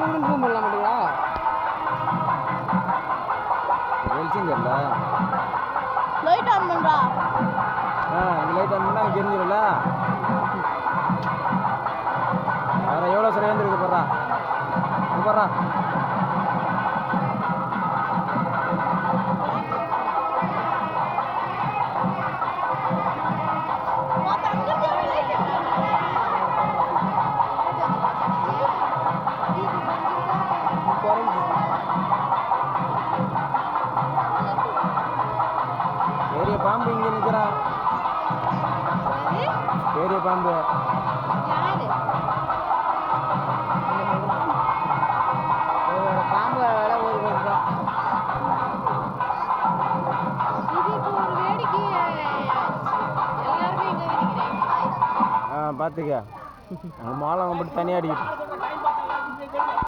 Zoom பண்ண மாட்டீங்களா? வெளிச்சம் தெரியல. லைட் ஆன் பண்றா. இந்த லைட் ஆன் பண்ணா தெரிஞ்சிரும்ல. வேற எவ்வளோ சரி வந்துருக்கு போடுறா. போடுறா. பெரிய பாம்பு இங்கே நிற்கிறா. பெரிய பாம்பு பாம்பு வேலை ஒரு ரூபா. பார்த்துக்க. அந்த மாலை மட்டும் தனியாக அடிக்கிட்டு